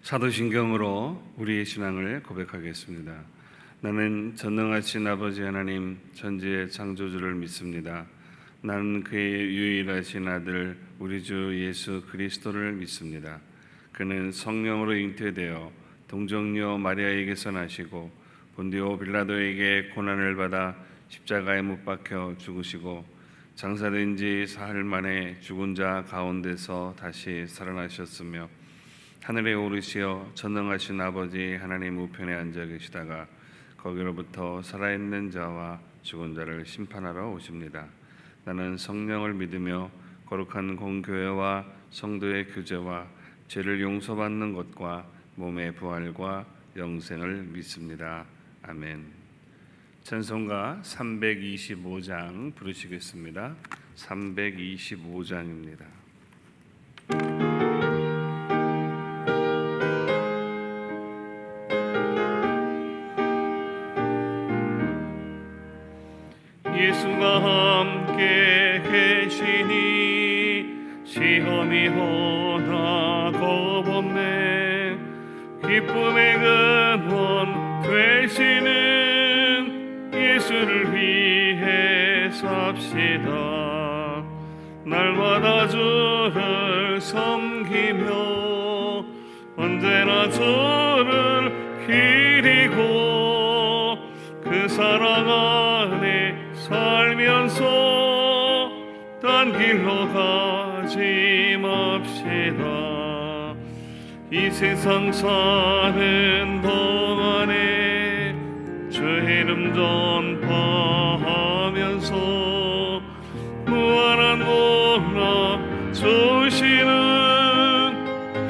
사도신경으로 우리의 신앙을 고백하겠습니다. 나는 전능하신 아버지 하나님 천지의 창조주를 믿습니다. 나는 그의 유일하신 아들 우리 주 예수 그리스도를 믿습니다. 그는 성령으로 잉태되어 동정녀 마리아에게서 나시고 본디오 빌라도에게 고난을 받아 십자가에 못 박혀 죽으시고 장사된 지 사흘 만에 죽은 자 가운데서 다시 살아나셨으며 하늘에 오르시어 전능하신 아버지 하나님 우편에 앉아 계시다가 거기로부터 살아있는 자와 죽은 자를 심판하러 오십니다. 나는 성령을 믿으며 거룩한 공교회와 성도의 교제와 죄를 용서받는 것과 몸의 부활과 영생을 믿습니다. 아멘. 찬송가 325장 부르시겠습니다. 325장입니다. 예수가 함께 계시니 시험이 허나 겁없네. 기쁨의 근원 되시는 예수를 위해 삽시다. 날마다 주를 섬기며 언제나 주를 기리고 그 사랑 안에 살면서 딴 길로 가지 맙시다. 이 세상 사는 동안에 주 이름 전파하면서 무한한 복락 주시는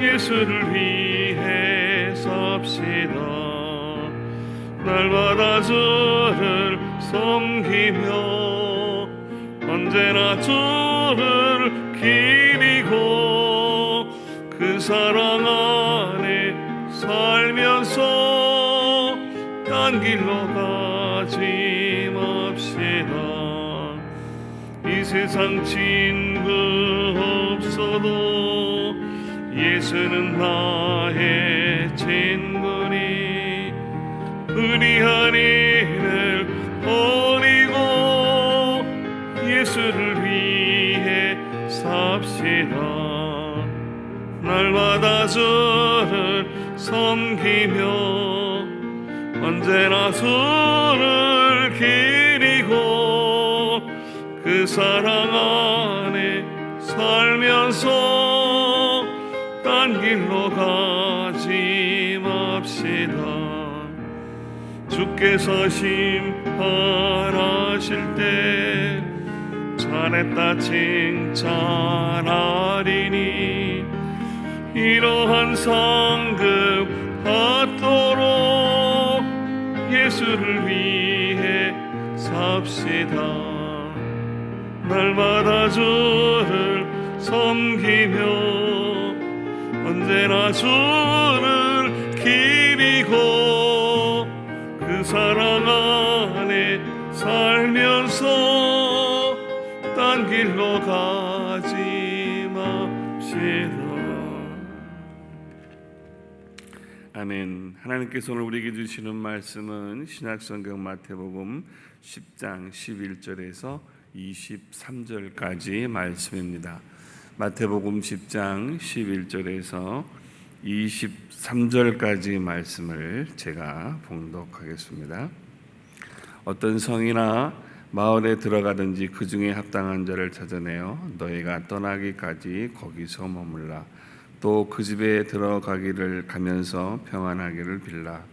예수를 위해 삽시다. 날마다 주를 섬기며 언제나 주를 기리고 그 사랑 안에 살면서 딴 길로 가지 맙시다. 이 세상 친구 없어도 예수는 나의 친구니 의리한 일을 버리고 예수를 위해 삽시다. 날마다 주를 섬기며 언제나 주를 기리고 그 사랑 안에 살면서 딴 길로 가지 맙시다. 주께서 심판하실 때 잘했다 칭찬하리니 이러한 상급 받도록 예수를 위해 삽시다. 날마다 주를 섬기며 언제나 주를 기리고 그 사랑 안에 살면서 딴 길로 가지 맙시다. 아멘. 하나님께서 오늘 우리에게 주시는 말씀은 신약성경 마태복음 10장 11절에서 23절까지 말씀입니다. 마태복음 10장 11절에서 23절까지 말씀을 제가 봉독하겠습니다. 어떤 성이나 마을에 들어가든지 그 중에 합당한 자를 찾아내어 너희가 떠나기까지 거기서 머물라. 또 그 집에 들어가기를 가면서 평안하기를 빌라.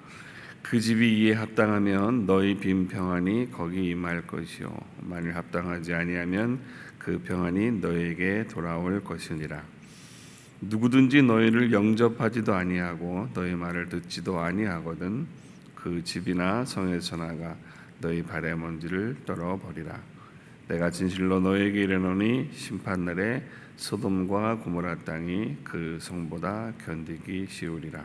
그 집이 이에 합당하면 너희 빈 평안이 거기 임할 것이요 만일 합당하지 아니하면 그 평안이 너희에게 돌아올 것이니라. 누구든지 너희를 영접하지도 아니하고 너희 말을 듣지도 아니하거든 그 집이나 성에서 나가 너희 발의 먼지를 떨어버리라. 내가 진실로 너희에게 이르노니 심판날에 소돔과 고모라 땅이 그 성보다 견디기 쉬우리라.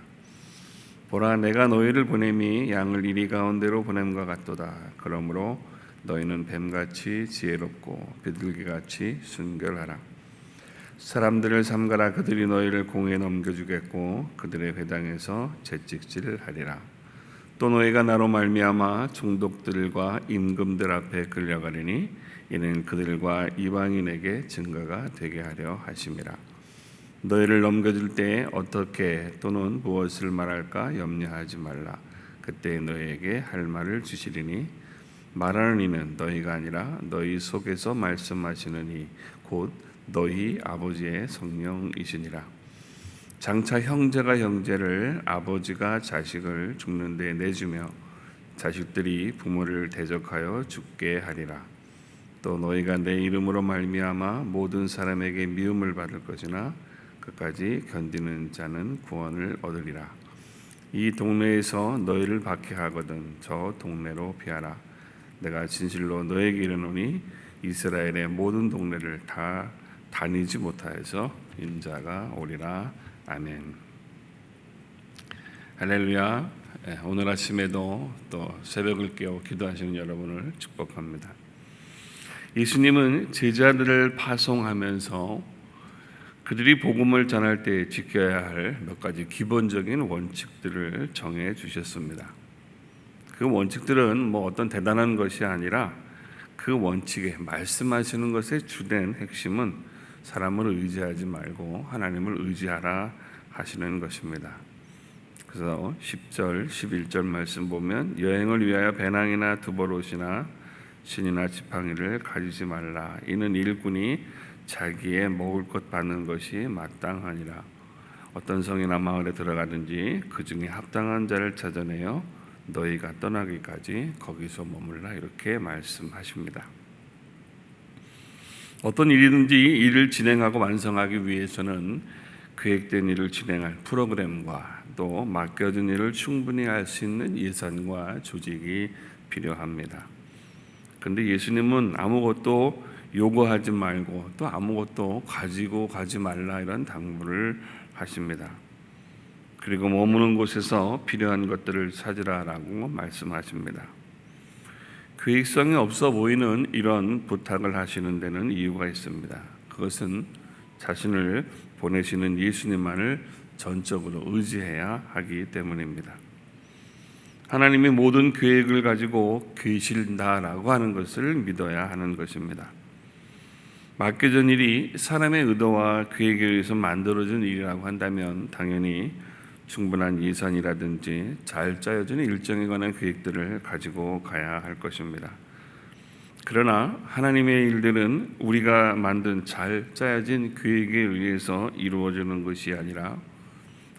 보라, 내가 너희를 보냄이 양을 이리 가운데로 보냄과 같도다. 그러므로 너희는 뱀같이 지혜롭고 비둘기같이 순결하라. 사람들을 삼가라. 그들이 너희를 공에 넘겨주겠고 그들의 회당에서 채찍질하리라. 또 너희가 나로 말미암아 총독들과 임금들 앞에 끌려가리니 이는 그들과 이방인에게 증거가 되게 하려 하심이라. 너희를 넘겨줄 때 어떻게 또는 무엇을 말할까 염려하지 말라. 그때 너희에게 할 말을 주시리니 말하는 이는 너희가 아니라 너희 속에서 말씀하시는 이 곧 너희 아버지의 성령이시니라. 장차 형제가 형제를, 아버지가 자식을 죽는 데 내주며 자식들이 부모를 대적하여 죽게 하리라. 또 너희가 내 이름으로 말미암아 모든 사람에게 미움을 받을 것이나 끝까지 견디는 자는 구원을 얻으리라. 이 동네에서 너희를 박해하거든 저 동네로 피하라. 내가 진실로 너에게 이르노니 이스라엘의 모든 동네를 다 다니지 못하여서 인자가 오리라. 아멘. 할렐루야. 오늘 아침에도 또 새벽을 깨워 기도하시는 여러분을 축복합니다. 예수님은 제자들을 파송하면서 그들이 복음을 전할 때 지켜야 할 몇 가지 기본적인 원칙들을 정해 주셨습니다. 그 원칙들은 어떤 대단한 것이 아니라 그 원칙에 말씀하시는 것의 주된 핵심은 사람을 의지하지 말고 하나님을 의지하라 하시는 것입니다. 그래서 10절, 11절 말씀 보면 여행을 위하여 배낭이나 두보롯이나 신이나 지팡이를 가지지 말라. 이는 일꾼이 자기의 먹을 것 받는 것이 마땅하니라. 어떤 성이나 마을에 들어가든지 그 중에 합당한 자를 찾아내어 너희가 떠나기까지 거기서 머물라. 이렇게 말씀하십니다. 어떤 일이든지 일을 진행하고 완성하기 위해서는 계획된 일을 진행할 프로그램과 또 맡겨진 일을 충분히 할 수 있는 예산과 조직이 필요합니다. 그런데 예수님은 아무것도 요구하지 말고 또 아무것도 가지고 가지 말라 이런 당부를 하십니다. 그리고 머무는 곳에서 필요한 것들을 찾으라라고 말씀하십니다. 계획성이 없어 보이는 이런 부탁을 하시는 데는 이유가 있습니다. 그것은 자신을 보내시는 예수님만을 전적으로 의지해야 하기 때문입니다. 하나님이 모든 계획을 가지고 계신다라고 하는 것을 믿어야 하는 것입니다. 맡겨진 일이 사람의 의도와 계획에 의해서 만들어진 일이라고 한다면 당연히 충분한 예산이라든지 잘 짜여진 일정에 관한 계획들을 가지고 가야 할 것입니다. 그러나 하나님의 일들은 우리가 만든 잘 짜여진 계획에 의해서 이루어지는 것이 아니라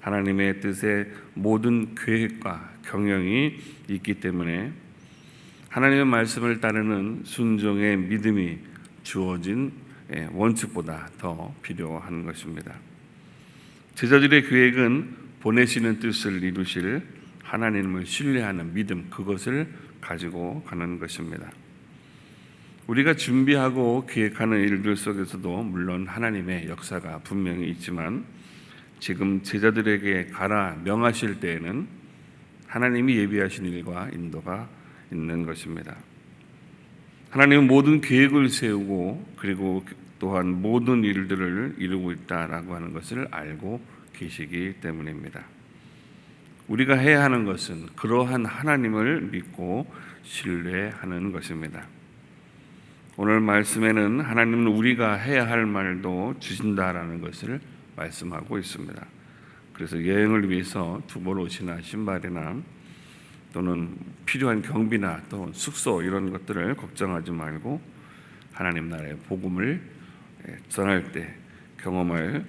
하나님의 뜻에 모든 계획과 경영이 있기 때문에 하나님의 말씀을 따르는 순종의 믿음이 주어진 원칙보다 더 필요한 것입니다. 제자들의 계획은 보내시는 뜻을 이루실 하나님을 신뢰하는 믿음, 그것을 가지고 가는 것입니다. 우리가 준비하고 계획하는 일들 속에서도 물론 하나님의 역사가 분명히 있지만 지금 제자들에게 가라 명하실 때에는 하나님이 예비하신 일과 인도가 있는 것입니다. 하나님은 모든 계획을 세우고 그리고 또한 모든 일들을 이루고 있다라고 하는 것을 알고 계시기 때문입니다. 우리가 해야 하는 것은 그러한 하나님을 믿고 신뢰하는 것입니다. 오늘 말씀에는 하나님은 우리가 해야 할 말도 주신다라는 것을 말씀하고 있습니다. 그래서 여행을 위해서 두보롯이나 신발이나 또는 필요한 경비나 또 숙소 이런 것들을 걱정하지 말고 하나님 나라의 복음을 전할 때 경험할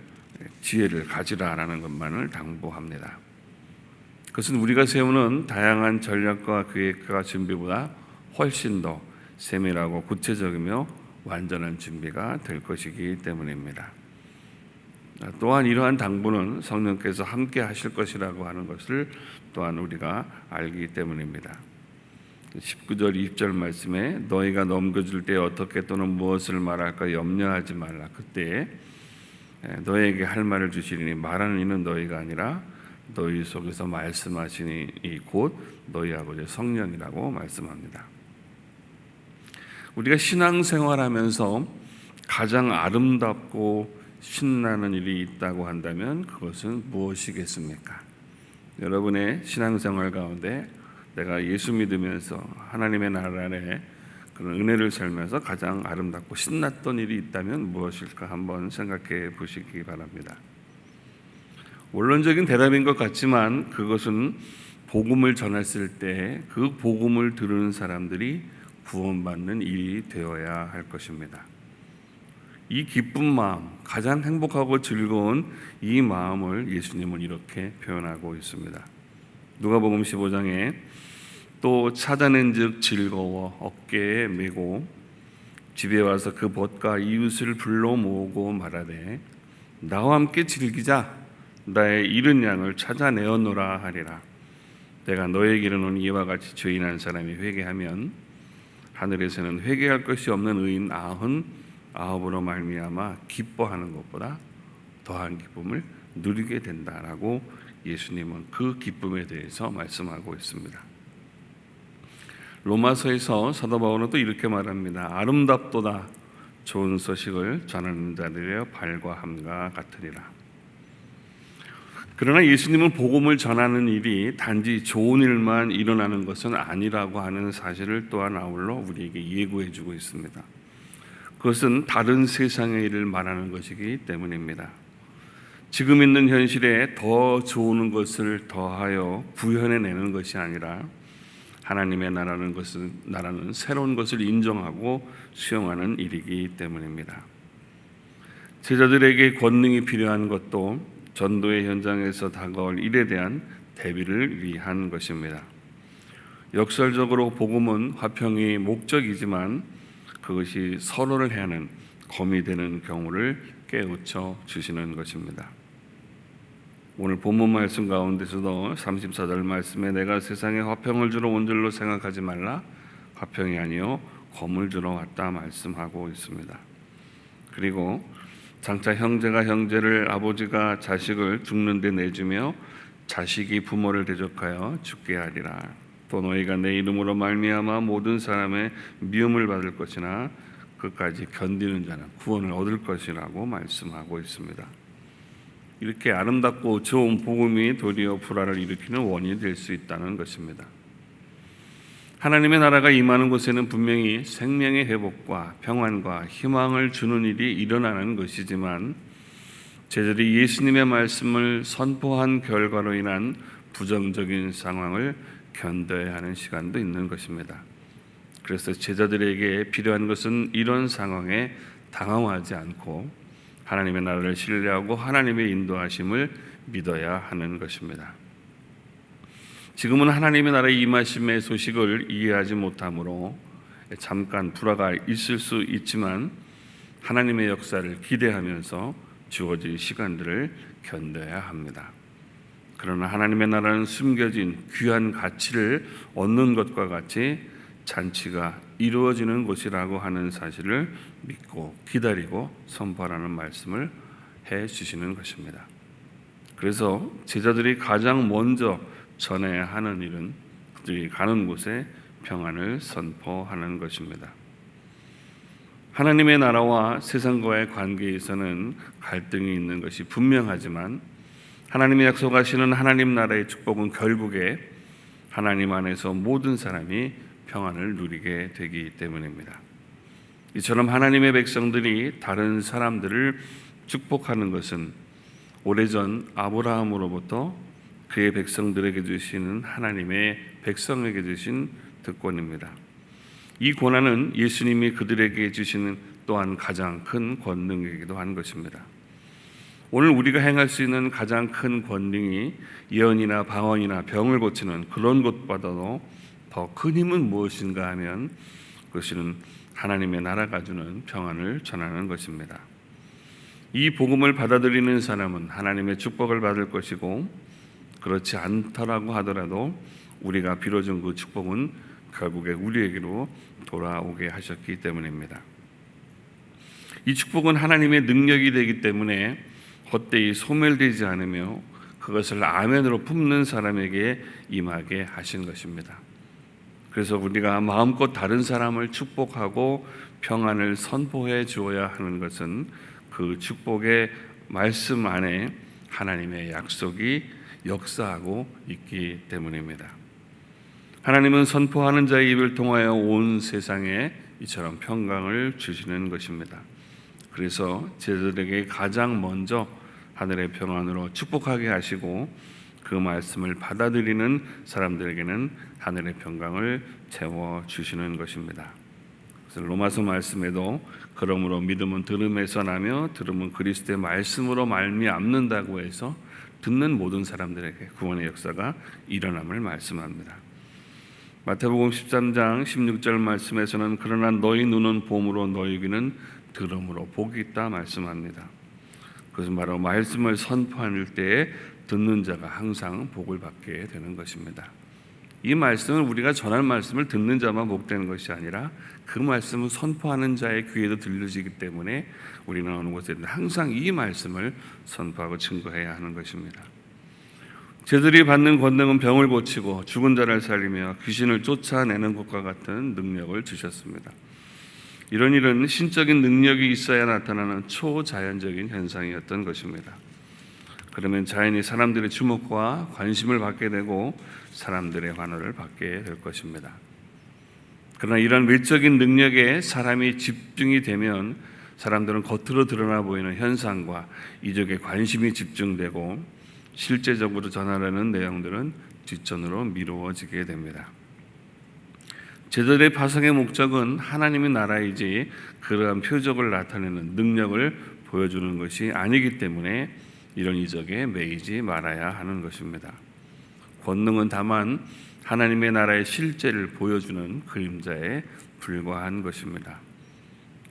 지혜를 가지라라는 것만을 당부합니다. 그것은 우리가 세우는 다양한 전략과 계획과 준비보다 훨씬 더 세밀하고 구체적이며 완전한 준비가 될 것이기 때문입니다. 또한 이러한 당부는 성령께서 함께 하실 것이라고 하는 것을 또한 우리가 알기 때문입니다. 19절 20절 말씀에 너희가 넘겨줄 때 어떻게 또는 무엇을 말할까 염려하지 말라. 그때 너희에게 할 말을 주시리니 말하는 이는 너희가 아니라 너희 속에서 말씀하시니 곧 너희 아버지의 성령이라고 말씀합니다. 우리가 신앙생활하면서 가장 아름답고 신나는 일이 있다고 한다면 그것은 무엇이겠습니까? 여러분의 신앙생활 가운데 내가 예수 믿으면서 하나님의 나라 안에 그런 은혜를 살면서 가장 아름답고 신났던 일이 있다면 무엇일까 한번 생각해 보시기 바랍니다. 원론적인 대답인 것 같지만 그것은 복음을 전했을 때 그 복음을 들은 사람들이 구원받는 일이 되어야 할 것입니다. 이 기쁜 마음, 가장 행복하고 즐거운 이 마음을 예수님은 이렇게 표현하고 있습니다. 누가복음 15장에 또 찾아낸즉 즐거워 어깨에 메고 집에 와서 그 벗과 이웃을 불러 모으고 말하되 나와 함께 즐기자. 나의 잃은 양을 찾아내었노라 하리라. 내가 너에게 이르노니 이와 같이 죄인한 사람이 회개하면 하늘에서는 회개할 것이 없는 의인 99으로 말미암아 기뻐하는 것보다 더한 기쁨을 누리게 된다라고 예수님은 그 기쁨에 대해서 말씀하고 있습니다. 로마서에서 사도 바울은 또 이렇게 말합니다. 아름답도다 좋은 소식을 전하는 자들의 발과 함과 같으리라. 그러나 예수님은 복음을 전하는 일이 단지 좋은 일만 일어나는 것은 아니라고 하는 사실을 또한 아울러 우리에게 예고해 주고 있습니다. 그것은 다른 세상의 일을 말하는 것이기 때문입니다. 지금 있는 현실에 더 좋은 것을 더하여 구현해내는 것이 아니라 하나님의 나라는 새로운 것을 인정하고 수용하는 일이기 때문입니다. 제자들에게 권능이 필요한 것도 전도의 현장에서 다가올 일에 대한 대비를 위한 것입니다. 역설적으로 복음은 화평이 목적이지만 그것이 서로를 해하는 검이 되는 경우를 깨우쳐 주시는 것입니다. 오늘 본문 말씀 가운데서도 34절 말씀에 내가 세상에 화평을 주러 온 줄로 생각하지 말라. 화평이 아니요 검을 주러 왔다 말씀하고 있습니다. 그리고 장차 형제가 형제를 아버지가 자식을 죽는 데 내주며 자식이 부모를 대적하여 죽게 하리라. 또 너희가 내 이름으로 말미암아 모든 사람의 미움을 받을 것이나 끝까지 견디는 자는 구원을 얻을 것이라고 말씀하고 있습니다. 이렇게 아름답고 좋은 복음이 도리어 불화를 일으키는 원인이 될 수 있다는 것입니다. 하나님의 나라가 임하는 곳에는 분명히 생명의 회복과 평안과 희망을 주는 일이 일어나는 것이지만 제자들이 예수님의 말씀을 선포한 결과로 인한 부정적인 상황을 견뎌야 하는 시간도 있는 것입니다. 그래서 제자들에게 필요한 것은 이런 상황에 당황하지 않고 하나님의 나라를 신뢰하고 하나님의 인도하심을 믿어야 하는 것입니다. 지금은 하나님의 나라의 임하심의 소식을 이해하지 못하므로 잠깐 불화가 있을 수 있지만 하나님의 역사를 기대하면서 주어질 시간들을 견뎌야 합니다. 그러나 하나님의 나라는 숨겨진 귀한 가치를 얻는 것과 같이 잔치가 이루어지는 곳이라고 하는 사실을 믿고 기다리고 선포하라는 말씀을 해 주시는 것입니다. 그래서 제자들이 가장 먼저 전해야 하는 일은 그들이 가는 곳에 평안을 선포하는 것입니다. 하나님의 나라와 세상과의 관계에서는 갈등이 있는 것이 분명하지만 하나님이 약속하시는 하나님 나라의 축복은 결국에 하나님 안에서 모든 사람이 평안을 누리게 되기 때문입니다. 이처럼 하나님의 백성들이 다른 사람들을 축복하는 것은 오래전 아브라함으로부터 그의 백성들에게 주시는 하나님의 백성에게 주신 특권입니다. 이 권한은 예수님이 그들에게 주시는 또한 가장 큰 권능이기도 한 것입니다. 오늘 우리가 행할 수 있는 가장 큰 권능이 예언이나 방언이나 병을 고치는 그런 것보다도 더 큰 힘은 무엇인가 하면 그것은 하나님의 나라가 주는 평안을 전하는 것입니다. 이 복음을 받아들이는 사람은 하나님의 축복을 받을 것이고 그렇지 않더라고 하더라도 우리가 빌어준 그 축복은 결국에 우리에게로 돌아오게 하셨기 때문입니다. 이 축복은 하나님의 능력이 되기 때문에 헛되이 소멸되지 않으며 그것을 아멘으로 품는 사람에게 임하게 하신 것입니다. 그래서 우리가 마음껏 다른 사람을 축복하고 평안을 선포해 주어야 하는 것은 그 축복의 말씀 안에 하나님의 약속이 역사하고 있기 때문입니다. 하나님은 선포하는 자의 입을 통하여 온 세상에 이처럼 평강을 주시는 것입니다. 그래서 제자들에게 가장 먼저 하늘의 평안으로 축복하게 하시고 그 말씀을 받아들이는 사람들에게는 하늘의 평강을 채워 주시는 것입니다. 그래서 로마서 말씀에도 그러므로 믿음은 들음에서 나며 들음은 그리스도의 말씀으로 말미암는다고 해서 듣는 모든 사람들에게 구원의 역사가 일어남을 말씀합니다. 마태복음 13장 16절 말씀에서는 그러나 너희 눈은 봄으로 너희 귀는 들음으로 복이 있다 말씀합니다. 그것은 바로 말씀을 선포할 때에 듣는 자가 항상 복을 받게 되는 것입니다. 이 말씀은 우리가 전할 말씀을 듣는 자만 복되는 것이 아니라 그 말씀을 선포하는 자의 귀에도 들려지기 때문에 우리는 어느 곳에든 항상 이 말씀을 선포하고 증거해야 하는 것입니다. 제자들이 받는 권능은 병을 고치고 죽은 자를 살리며 귀신을 쫓아내는 것과 같은 능력을 주셨습니다. 이런 일은 신적인 능력이 있어야 나타나는 초자연적인 현상이었던 것입니다. 그러면 자연히 사람들의 주목과 관심을 받게 되고 사람들의 환호를 받게 될 것입니다. 그러나 이런 외적인 능력에 사람이 집중이 되면 사람들은 겉으로 드러나 보이는 현상과 이적에 관심이 집중되고 실제적으로 전하려는 내용들은 뒷전으로 미루어지게 됩니다. 제자들의 파송의 목적은 하나님의 나라이지 그러한 표적을 나타내는 능력을 보여주는 것이 아니기 때문에 이런 이적에 매이지 말아야 하는 것입니다. 권능은 다만 하나님의 나라의 실제를 보여주는 그림자에 불과한 것입니다.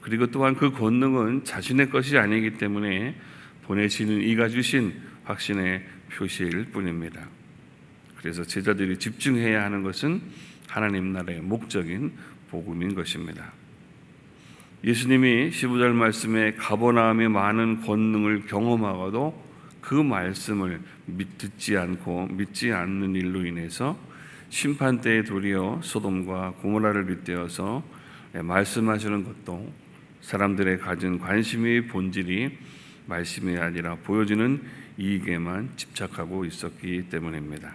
그리고 또한 그 권능은 자신의 것이 아니기 때문에 보내시는 이가 주신 확신의 표시일 뿐입니다. 그래서 제자들이 집중해야 하는 것은 하나님 나라의 목적인 복음인 것입니다. 예수님이 15절 말씀에 가버나움의 많은 권능을 경험하고도 그 말씀을 듣지 않고 믿지 않는 일로 인해서 심판대에 도리어 소돔과 고모라를 빗대어서 말씀하시는 것도 사람들의 가진 관심의 본질이 말씀이 아니라 보여지는 이익에만 집착하고 있었기 때문입니다.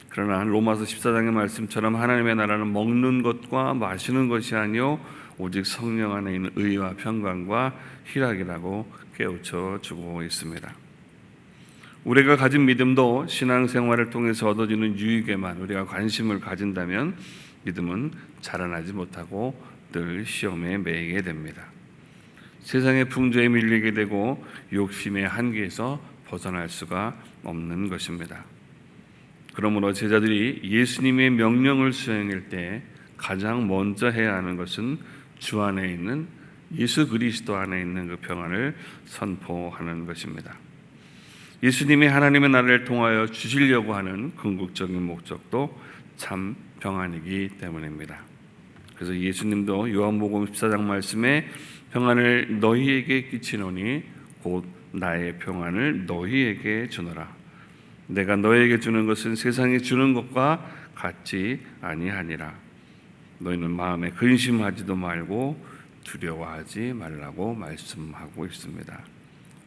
그러나 로마서 14장의 말씀처럼 하나님의 나라는 먹는 것과 마시는 것이 아니요 오직 성령 안에 있는 의와 평강과 희락이라고 깨우쳐 주고 있습니다. 우리가 가진 믿음도 신앙생활을 통해서 얻어지는 유익에만 우리가 관심을 가진다면 믿음은 자라나지 못하고 늘 시험에 매이게 됩니다. 세상의 풍조에 밀리게 되고 욕심의 한계에서 벗어날 수가 없는 것입니다. 그러므로 제자들이 예수님의 명령을 수행할 때 가장 먼저 해야 하는 것은 주 안에 있는 예수 그리스도 안에 있는 그 평안을 선포하는 것입니다. 예수님이 하나님의 나라를 통하여 주시려고 하는 궁극적인 목적도 참 평안이기 때문입니다. 그래서 예수님도 요한복음 14장 말씀에 평안을 너희에게 끼치노니 곧 나의 평안을 너희에게 주노라. 내가 너희에게 주는 것은 세상이 주는 것과 같지 아니하니라. 너희는 마음에 근심하지도 말고 두려워하지 말라고 말씀하고 있습니다.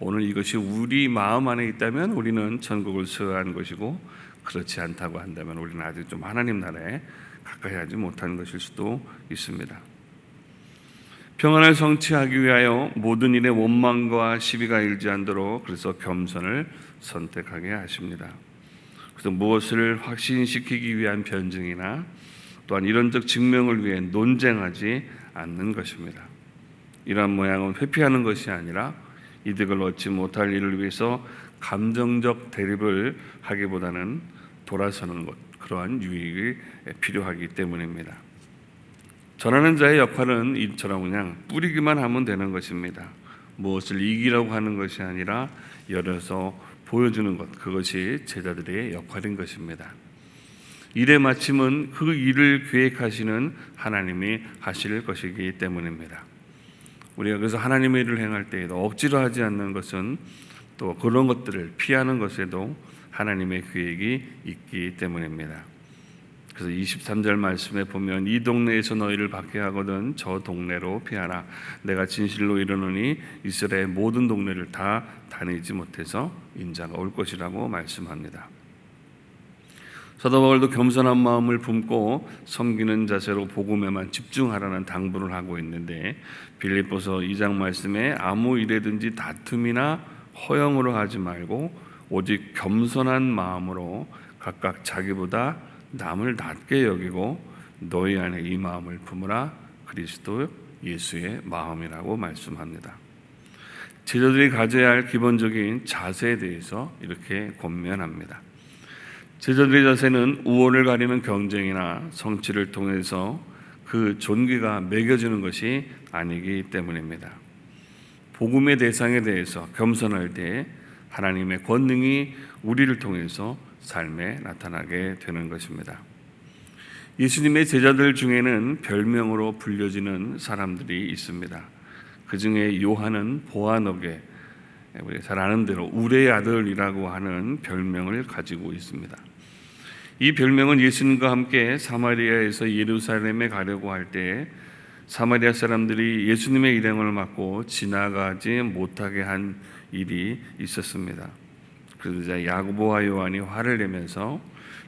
오늘 이것이 우리 마음 안에 있다면 우리는 천국을 수여한 것이고 그렇지 않다고 한다면 우리는 아직 좀 하나님 나라에 가까이 하지 못한 것일 수도 있습니다. 평안을 성취하기 위하여 모든 일에 원망과 시비가 일지 않도록 그래서 겸손을 선택하게 하십니다. 그래서 무엇을 확신시키기 위한 변증이나 또한 이론적 증명을 위해 논쟁하지 않는 것입니다. 이러한 모양은 회피하는 것이 아니라 이득을 얻지 못할 일을 위해서 감정적 대립을 하기보다는 돌아서는 것, 그러한 유익이 필요하기 때문입니다. 전하는 자의 역할은 이처럼 그냥 뿌리기만 하면 되는 것입니다. 무엇을 이기려고 하는 것이 아니라 열어서 보여주는 것, 그것이 제자들의 역할인 것입니다. 일의 마침은 그 일을 계획하시는 하나님이 하실 것이기 때문입니다. 우리가 그래서 하나님의 일을 행할 때에도 억지로 하지 않는 것은 또 그런 것들을 피하는 것에도 하나님의 계획이 있기 때문입니다. 그래서 23절 말씀에 보면 이 동네에서 너희를 박해하거든 저 동네로 피하라. 내가 진실로 이르노니 이스라엘 모든 동네를 다 다니지 못해서 인자가 올 것이라고 말씀합니다. 사도 바울도 겸손한 마음을 품고 섬기는 자세로 복음에만 집중하라는 당부를 하고 있는데 빌립보서 2장 말씀에 아무 일에든지 다툼이나 허영으로 하지 말고 오직 겸손한 마음으로 각각 자기보다 남을 낮게 여기고 너희 안에 이 마음을 품으라. 그리스도 예수의 마음이라고 말씀합니다. 제자들이 가져야 할 기본적인 자세에 대해서 이렇게 권면합니다. 제자들의 자세는 우월을 가리는 경쟁이나 성취를 통해서 그 존귀가 매겨지는 것이 아니기 때문입니다. 복음의 대상에 대해서 겸손할 때 하나님의 권능이 우리를 통해서 삶에 나타나게 되는 것입니다. 예수님의 제자들 중에는 별명으로 불려지는 사람들이 있습니다. 그 중에 요한은 보아너게, 우리 잘 아는 대로 우레의 아들이라고 하는 별명을 가지고 있습니다. 이 별명은 예수님과 함께 사마리아에서 예루살렘에 가려고 할 때 사마리아 사람들이 예수님의 일행을 막고 지나가지 못하게 한 일이 있었습니다. 그러자 야고보와 요한이 화를 내면서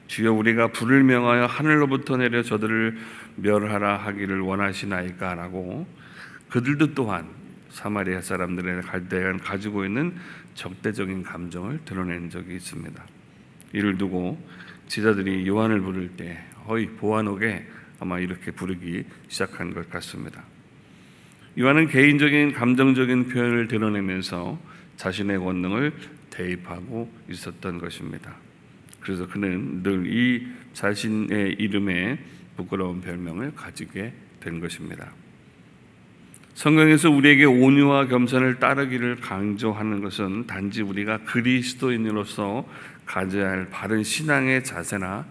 주여 우리가 불을 명하여 하늘로부터 내려 저들을 멸하라 하기를 원하시나이까 라고 그들도 또한 사마리아 사람들에 대한 가지고 있는 적대적인 감정을 드러낸 적이 있습니다. 이를 두고 제자들이 요한을 부를 때 허이 보아노게 아마 이렇게 부르기 시작한 것 같습니다. 요한은 개인적인 감정적인 표현을 드러내면서 자신의 권능을 대입하고 있었던 것입니다. 그래서 그는 늘 이 자신의 이름에 부끄러운 별명을 가지게 된 것입니다. 성경에서 우리에게 온유와 겸손을 따르기를 강조하는 것은 단지 우리가 그리스도인으로서 가져야 할 바른 신앙의 자세나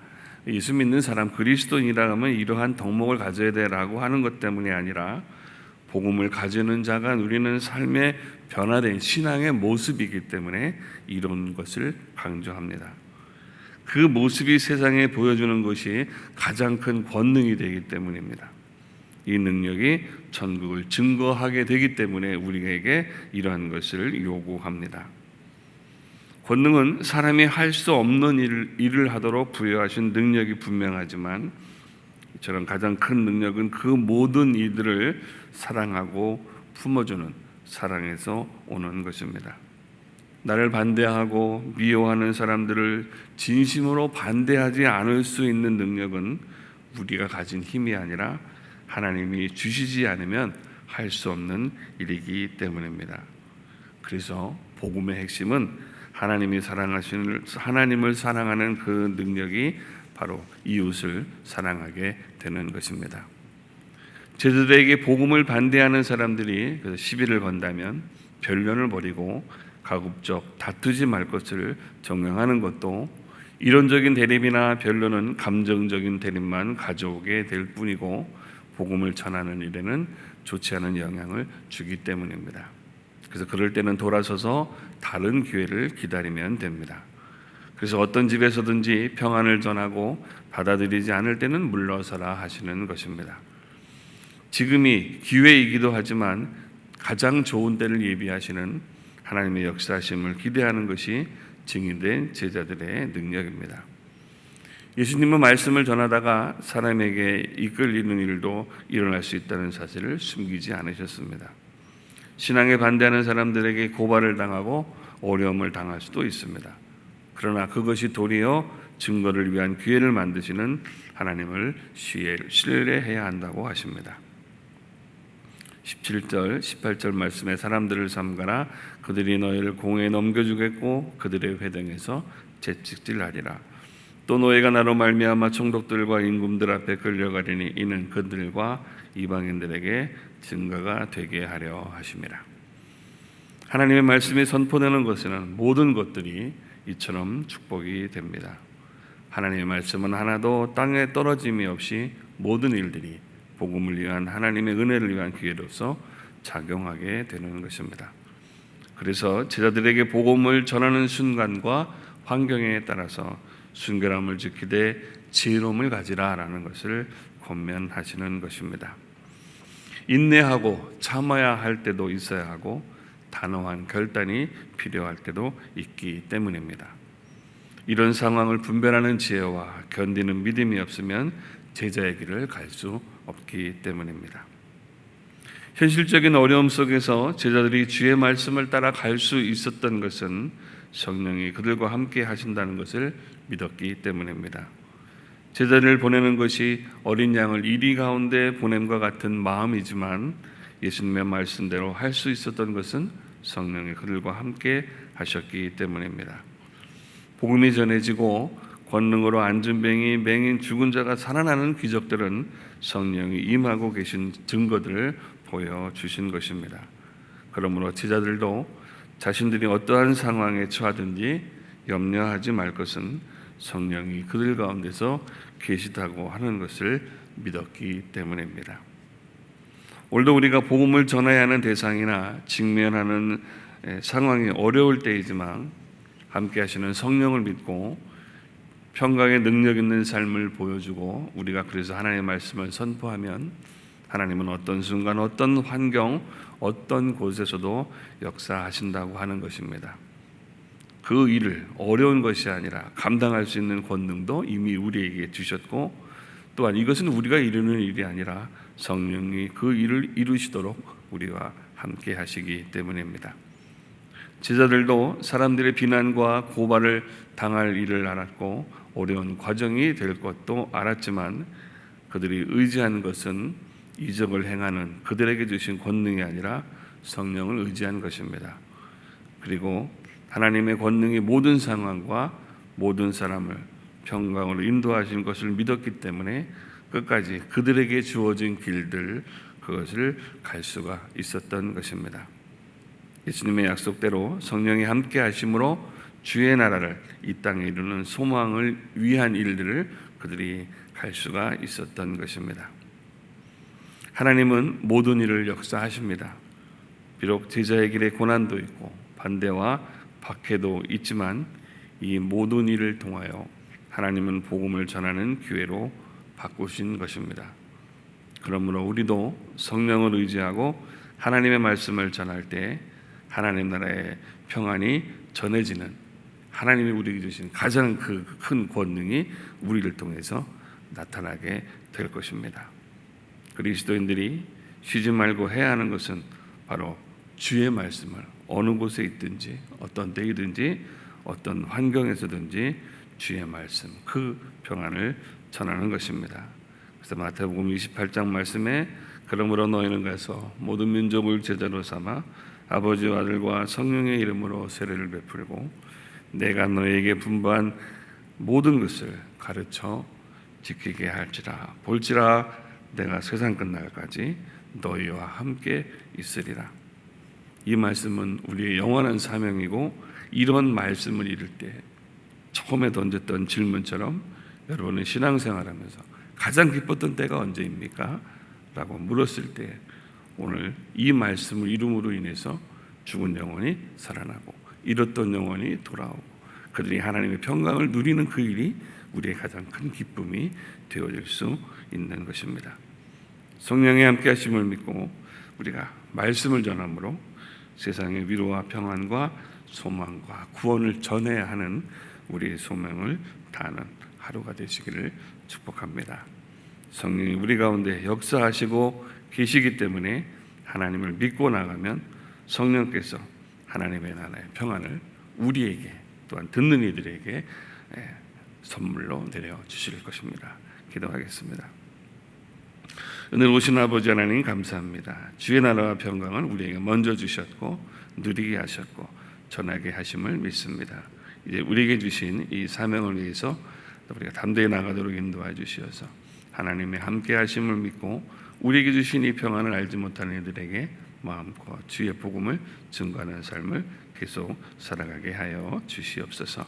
예수 믿는 사람 그리스도인이라 하면 이러한 덕목을 가져야 되라고 하는 것 때문이 아니라 복음을 가지는 자가 누리는 삶의 변화된 신앙의 모습이기 때문에 이런 것을 강조합니다. 그 모습이 세상에 보여주는 것이 가장 큰 권능이 되기 때문입니다. 이 능력이 천국을 증거하게 되기 때문에 우리에게 이러한 것을 요구합니다. 권능은 사람이 할 수 없는 일을 하도록 부여하신 능력이 분명하지만 저런 가장 큰 능력은 그 모든 이들을 사랑하고 품어주는 사랑에서 오는 것입니다. 나를 반대하고 미워하는 사람들을 진심으로 반대하지 않을 수 있는 능력은 우리가 가진 힘이 아니라 하나님이 주시지 않으면 할 수 없는 일이기 때문입니다. 그래서 복음의 핵심은 하나님을 사랑하는 그 능력이 바로 이웃을 사랑하게 되는 것입니다. 제자들에게 복음을 반대하는 사람들이 시비를 건다면 변론을 벌이고 가급적 다투지 말 것을 정명하는 것도 이론적인 대립이나 변론은 감정적인 대립만 가져오게 될 뿐이고 복음을 전하는 일에는 좋지 않은 영향을 주기 때문입니다. 그래서 그럴 때는 돌아서서 다른 기회를 기다리면 됩니다. 그래서 어떤 집에서든지 평안을 전하고 받아들이지 않을 때는 물러서라 하시는 것입니다. 지금이 기회이기도 하지만 가장 좋은 때를 예비하시는 하나님의 역사하심을 기대하는 것이 증인된 제자들의 능력입니다. 예수님은 말씀을 전하다가 사람에게 이끌리는 일도 일어날 수 있다는 사실을 숨기지 않으셨습니다. 신앙에 반대하는 사람들에게 고발을 당하고 어려움을 당할 수도 있습니다. 그러나 그것이 도리어 증거를 위한 기회를 만드시는 하나님을 신뢰해야 한다고 하십니다. 17절, 18절 말씀에 사람들을 삼가라. 그들이 너희를 공회에 넘겨주겠고 그들의 회당에서 채찍질하리라. 또 너희가 나로 말미암아 총독들과 임금들 앞에 끌려가리니 이는 그들과 이방인들에게 증거가 되게 하려 하심이라. 하나님의 말씀이 선포되는 것에는 모든 것들이 이처럼 축복이 됩니다. 하나님의 말씀은 하나도 땅에 떨어짐이 없이 모든 일들이 복음을 위한 하나님의 은혜를 위한 기회로서 작용하게 되는 것입니다. 그래서 제자들에게 복음을 전하는 순간과 환경에 따라서 순결함을 지키되 지혜로움을 가지라라는 것을 권면하시는 것입니다. 인내하고 참아야 할 때도 있어야 하고 단호한 결단이 필요할 때도 있기 때문입니다. 이런 상황을 분별하는 지혜와 견디는 믿음이 없으면 제자의 길을 갈 수 없기 때문입니다. 현실적인 어려움 속에서 제자들이 주의 말씀을 따라 갈 수 있었던 것은 성령이 그들과 함께 하신다는 것을 믿었기 때문입니다. 제자를 보내는 것이 어린 양을 이리 가운데 보냄과 같은 마음이지만 예수님의 말씀대로 할 수 있었던 것은 성령이 그들과 함께 하셨기 때문입니다. 복음이 전해지고 권능으로 앉은 뱅이 맹인 죽은 자가 살아나는 기적들은 성령이 임하고 계신 증거들을 보여주신 것입니다. 그러므로 제자들도 자신들이 어떠한 상황에 처하든지 염려하지 말 것은 성령이 그들 가운데서 계시다고 하는 것을 믿었기 때문입니다. 오늘도 우리가 복음을 전해야 하는 대상이나 직면하는 상황이 어려울 때이지만 함께 하시는 성령을 믿고 평강의 능력 있는 삶을 보여주고 우리가 그래서 하나님의 말씀을 선포하면 하나님은 어떤 순간 어떤 환경 어떤 곳에서도 역사하신다고 하는 것입니다. 그 일을 어려운 것이 아니라 감당할 수 있는 권능도 이미 우리에게 주셨고 또한 이것은 우리가 이루는 일이 아니라 성령이 그 일을 이루시도록 우리와 함께 하시기 때문입니다. 제자들도 사람들의 비난과 고발을 당할 일을 알았고 어려운 과정이 될 것도 알았지만 그들이 의지한 것은 이적을 행하는 그들에게 주신 권능이 아니라 성령을 의지한 것입니다. 그리고 하나님의 권능이 모든 상황과 모든 사람을 평강으로 인도하시는 것을 믿었기 때문에 끝까지 그들에게 주어진 길들 그것을 갈 수가 있었던 것입니다. 예수님의 약속대로 성령이 함께 하심으로 주의 나라를 이 땅에 이루는 소망을 위한 일들을 그들이 갈 수가 있었던 것입니다. 하나님은 모든 일을 역사하십니다. 비록 제자의 길에 고난도 있고 반대와 박해도 있지만 이 모든 일을 통하여 하나님은 복음을 전하는 기회로 바꾸신 것입니다. 그러므로 우리도 성령을 의지하고 하나님의 말씀을 전할 때 하나님 나라의 평안이 전해지는 하나님이 우리에게 주신 가장 큰 권능이 우리를 통해서 나타나게 될 것입니다. 그리스도인들이 쉬지 말고 해야 하는 것은 바로 주의 말씀을 어느 곳에 있든지 어떤 때이든지 어떤 환경에서든지 주의 말씀 그 평안을 전하는 것입니다. 그래서 마태복음 28장 말씀에 그러므로 너희는 가서 모든 민족을 제자로 삼아 아버지와 아들과 성령의 이름으로 세례를 베풀고 내가 너희에게 분부한 모든 것을 가르쳐 지키게 할지라 볼지라 내가 세상 끝날까지 너희와 함께 있으리라. 이 말씀은 우리의 영원한 사명이고 이런 말씀을 이룰 때 처음에 던졌던 질문처럼 여러분은 신앙생활하면서 가장 기뻤던 때가 언제입니까? 라고 물었을 때 오늘 이 말씀을 이름으로 인해서 죽은 영혼이 살아나고 잃었던 영혼이 돌아오고 그들이 하나님의 평강을 누리는 그 일이 우리의 가장 큰 기쁨이 되어질 수 있는 것입니다. 성령의 함께 하심을 믿고 우리가 말씀을 전함으로 세상의 위로와 평안과 소망과 구원을 전해야 하는 우리의 소명을 다하는 하루가 되시기를 축복합니다. 성령이 우리 가운데 역사하시고 계시기 때문에 하나님을 믿고 나가면 성령께서 하나님의 나라의 평안을 우리에게 또한 듣는 이들에게 선물로 내려주실 것입니다. 기도하겠습니다. 오늘 오신 아버지 하나님 감사합니다. 주의 나라와 평강을 우리에게 먼저 주셨고 누리게 하셨고 전하게 하심을 믿습니다. 이제 우리에게 주신 이 사명을 위해서 우리가 담대히 나가도록 인도해 주시어서 하나님의 함께 하심을 믿고 우리에게 주신 이 평안을 알지 못하는 이들에게 마음과 주의 복음을 증거하는 삶을 계속 살아가게 하여 주시옵소서.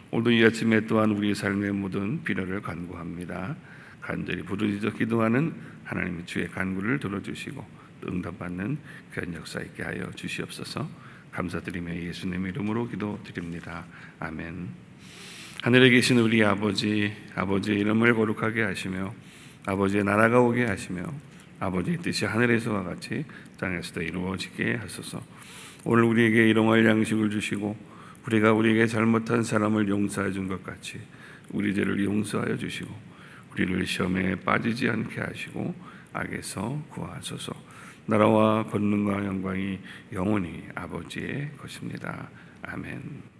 오늘 이 아침에 또한 우리의 삶의 모든 필요를 간구합니다. 간절히 부르짖어 기도하는 하나님의 주의 간구를 들어주시고 응답받는 귀한 역사 있게 하여 주시옵소서. 감사드리며 예수님의 이름으로 기도드립니다. 아멘. 하늘에 계신 우리 아버지, 아버지의 이름을 거룩하게 하시며 아버지의 나라가 오게 하시며 아버지의 뜻이 하늘에서와 같이 땅에서도 이루어지게 하소서. 오늘 우리에게 일용할 양식을 주시고 우리가 우리에게 잘못한 사람을 용서해 준 것 같이 우리 죄를 용서하여 주시고 우리를 시험에 빠지지 않게 하시고 악에서 구하소서. 나라와 권능과 영광이 영원히 아버지의 것입니다. 아멘.